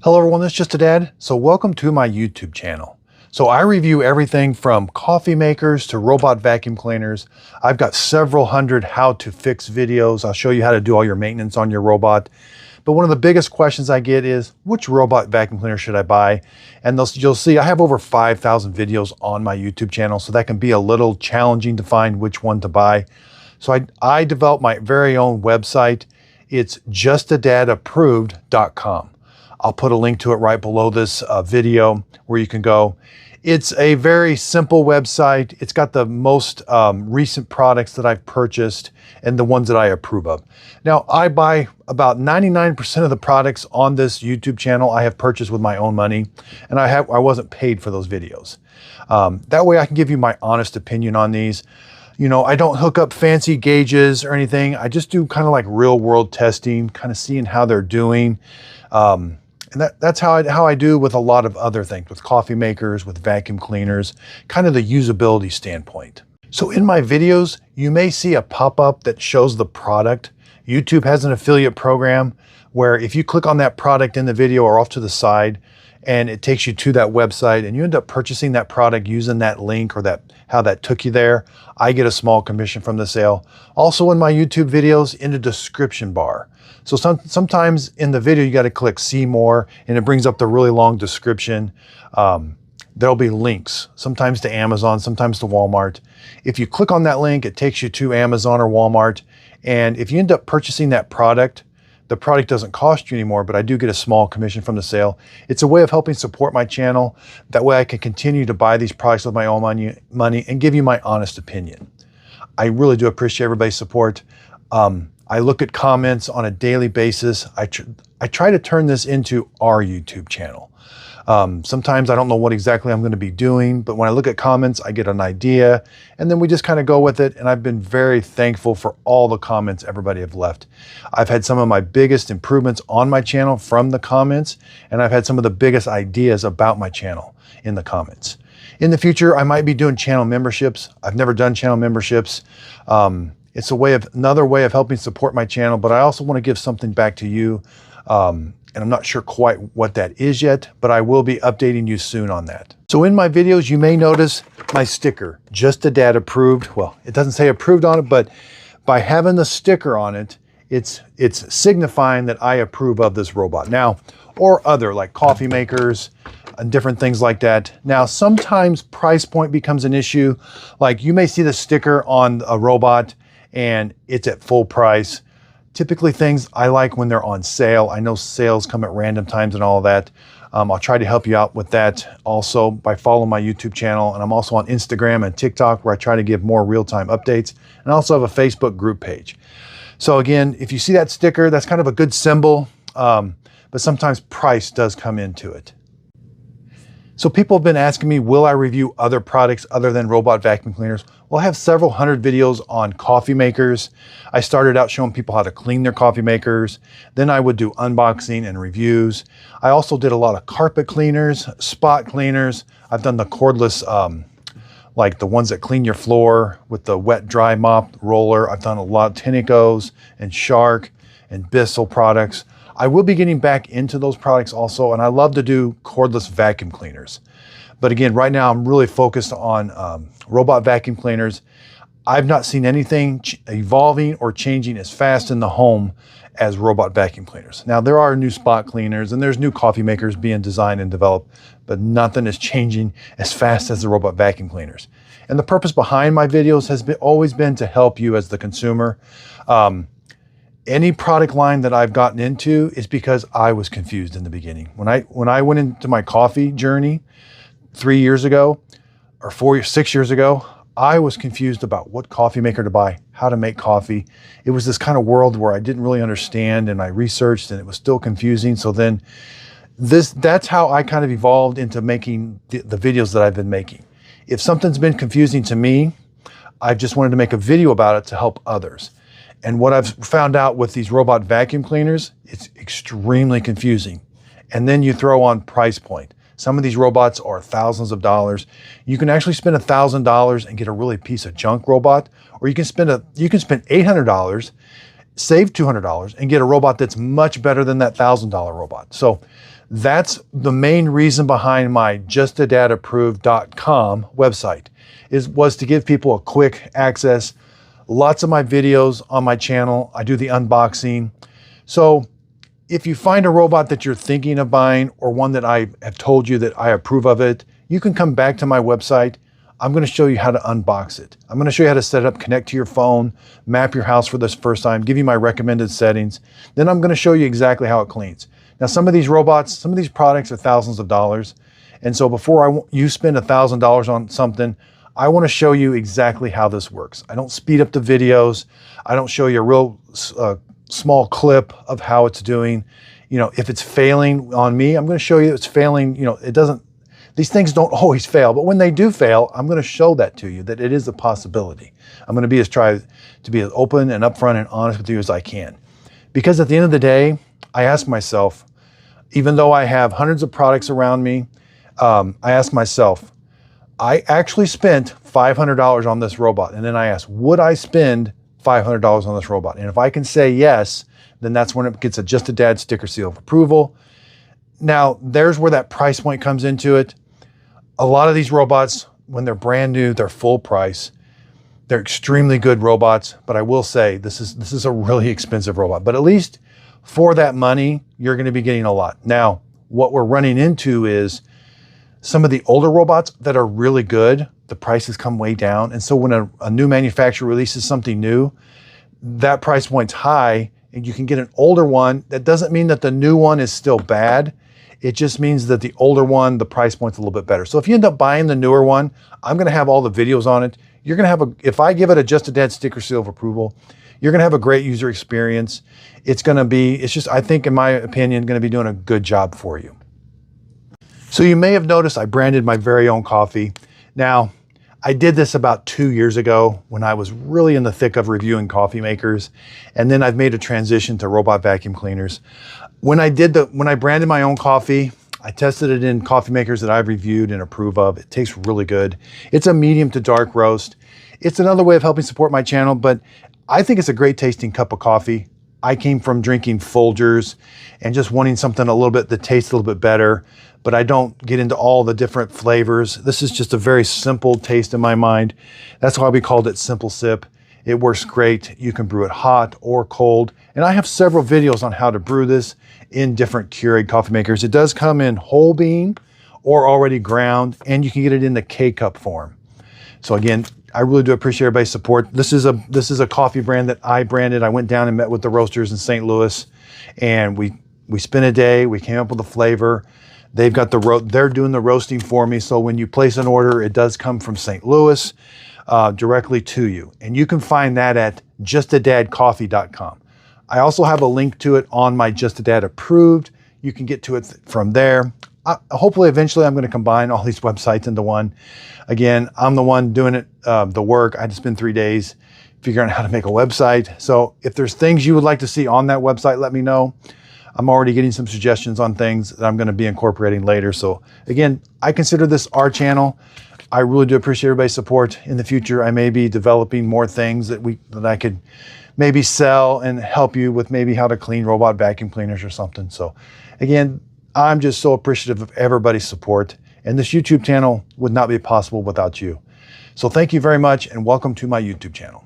Hello everyone, it's Just a Dad. So welcome to my YouTube channel. So I review everything from coffee makers to robot vacuum cleaners. I've got several hundred how to fix videos. I'll show you how to do all your maintenance on your robot. But one of the biggest questions I get is, which robot vacuum cleaner should I buy? And you'll see I have over 5,000 videos on my YouTube channel, so that can be a little challenging to find which one to buy. So I developed my very own website. It's justadadapproved.com. I'll put a link to it right below this video where you can go. It's a very simple website. It's got the most recent products that I've purchased and the ones that I approve of. Now, I buy about 99% of the products on this YouTube channel I have purchased with my own money, and I wasn't paid for those videos. That way I can give you my honest opinion on these. You know, I don't hook up fancy gauges or anything. I just do kind of like real world testing, kind of seeing how they're doing. And that's how I do with a lot of other things, with coffee makers, with vacuum cleaners, kind of the usability standpoint. So in my videos, you may see a pop-up that shows the product. YouTube has an affiliate program where if you click on that product in the video or off to the side, and it takes you to that website and you end up purchasing that product using that link or how that took you there, I get a small commission from the sale. Also in my YouTube videos, in the description bar. So sometimes in the video, you got to click see more and it brings up the really long description. There'll be links, sometimes to Amazon, sometimes to Walmart. If you click on that link, it takes you to Amazon or Walmart. And if you end up purchasing that product, the product doesn't cost you anymore, but I do get a small commission from the sale. It's a way of helping support my channel. That way I can continue to buy these products with my own money and give you my honest opinion. I really do appreciate everybody's support. I look at comments on a daily basis. I try to turn this into our YouTube channel. Sometimes I don't know what exactly I'm going to be doing, but when I look at comments, I get an idea and then we just kind of go with it. And I've been very thankful for all the comments everybody have left. I've had some of my biggest improvements on my channel from the comments, and I've had some of the biggest ideas about my channel in the comments. In the future, I might be doing channel memberships. I've never done channel memberships. It's another way of helping support my channel, but I also want to give something back to you. And I'm not sure quite what that is yet, but I will be updating you soon on that. So in my videos, you may notice my sticker, Just a Dad approved. Well, it doesn't say approved on it, but by having the sticker on it, it's signifying that I approve of this robot. Now, or other like coffee makers and different things like that. Now, sometimes price point becomes an issue. Like you may see the sticker on a robot and it's at full price. Typically things I like when they're on sale. I know sales come at random times and all of that. I'll try to help you out with that also by following my YouTube channel. And I'm also on Instagram and TikTok where I try to give more real-time updates. And I also have a Facebook group page. So again, if you see that sticker, that's kind of a good symbol, but sometimes price does come into it. So people have been asking me, will I review other products other than robot vacuum cleaners? Well, I have several hundred videos on coffee makers. I started out showing people how to clean their coffee makers. Then I would do unboxing and reviews. I also did a lot of carpet cleaners, spot cleaners. I've done the cordless, like the ones that clean your floor with the wet dry mop roller. I've done a lot of Tinicos and Shark and Bissell products. I will be getting back into those products also, and I love to do cordless vacuum cleaners. But again, right now I'm really focused on robot vacuum cleaners. I've not seen anything evolving or changing as fast in the home as robot vacuum cleaners. Now, there are new spot cleaners and there's new coffee makers being designed and developed, but nothing is changing as fast as the robot vacuum cleaners. And the purpose behind my videos has always been to help you as the consumer. Any product line that I've gotten into is because I was confused in the beginning. When I went into my coffee journey 3 years ago, or 6 years ago, I was confused about what coffee maker to buy, how to make coffee. It was this kind of world where I didn't really understand, and I researched and it was still confusing. So then that's how I kind of evolved into making the videos that I've been making. If something's been confusing to me, I've just wanted to make a video about it to help others. And what I've found out with these robot vacuum cleaners, it's extremely confusing. And then you throw on price point. Some of these robots are thousands of dollars. You can actually spend $1,000 and get a really piece of junk robot, or you can spend $800, save $200, and get a robot that's much better than that $1,000 robot. So That's the main reason behind my justadadapproved.com website, was to give people a quick access. Lots of my videos on my channel, I do the unboxing. So if you find a robot that you're thinking of buying, or one that I have told you that I approve of it, you can come back to my website. I'm going to show you how to unbox it. I'm going to show you how to set it up, connect to your phone, map your house for this first time, give you my recommended settings. Then I'm going to show you exactly how it cleans. Now, some of these robots, some of these products are thousands of dollars. And so before you spend $1,000 on something, I want to show you exactly how this works. I don't speed up the videos. I don't show you a real small clip of how it's doing. You know, if it's failing on me, I'm going to show you it's failing. You know, these things don't always fail, but when they do fail, I'm going to show that to you, that it is a possibility. I'm going to try to be as open and upfront and honest with you as I can. Because at the end of the day, I ask myself, even though I have hundreds of products around me, I ask myself, I actually spent $500 on this robot. And then I ask, would I spend $500 on this robot? And if I can say yes, then that's when it gets a Just a Dad sticker seal of approval. Now, there's where that price point comes into it. A lot of these robots, when they're brand new, they're full price. They're extremely good robots, but I will say this is a really expensive robot. But at least for that money, you're going to be getting a lot. Now, what we're running into is some of the older robots that are really good, the prices come way down. And so when a new manufacturer releases something new, that price point's high, and you can get an older one. That doesn't mean that the new one is still bad. It just means that the older one, the price point's a little bit better. So if you end up buying the newer one, I'm going to have all the videos on it. You're going to have if I give it a Just a Dad sticker seal of approval, you're going to have a great user experience. It's just, I think, in my opinion, going to be doing a good job for you. So you may have noticed I branded my very own coffee. Now, I did this about 2 years ago when I was really in the thick of reviewing coffee makers. And then I've made a transition to robot vacuum cleaners. When I branded my own coffee, I tested it in coffee makers that I've reviewed and approve of. It tastes really good. It's a medium to dark roast. It's another way of helping support my channel, but I think it's a great tasting cup of coffee. I came from drinking Folgers and just wanting something a little bit that tastes a little bit better, but I don't get into all the different flavors. This is just a very simple taste in my mind. That's why we called it Simple Sip. It works great. You can brew it hot or cold. And I have several videos on how to brew this in different Keurig coffee makers. It does come in whole bean or already ground, and you can get it in the K-cup form. So again, I really do appreciate everybody's support. This is a coffee brand that I branded. I went down and met with the roasters in St. Louis, and we spent a day. We came up with a flavor. They've got they're doing the roasting for me. So when you place an order, it does come from St. Louis directly to you. And you can find that at justadadcoffee.com. I also have a link to it on my Just a Dad approved. You can get to it from there. Hopefully, eventually, I'm going to combine all these websites into one. Again, I'm the one doing it, the work. I had to spend 3 days figuring out how to make a website. So if there's things you would like to see on that website, let me know. I'm already getting some suggestions on things that I'm going to be incorporating later. So again, I consider this our channel. I really do appreciate everybody's support. In the future, I may be developing more things that I could maybe sell and help you with, maybe how to clean robot vacuum cleaners or something. So again, I'm just so appreciative of everybody's support, and this YouTube channel would not be possible without you. So thank you very much, and welcome to my YouTube channel.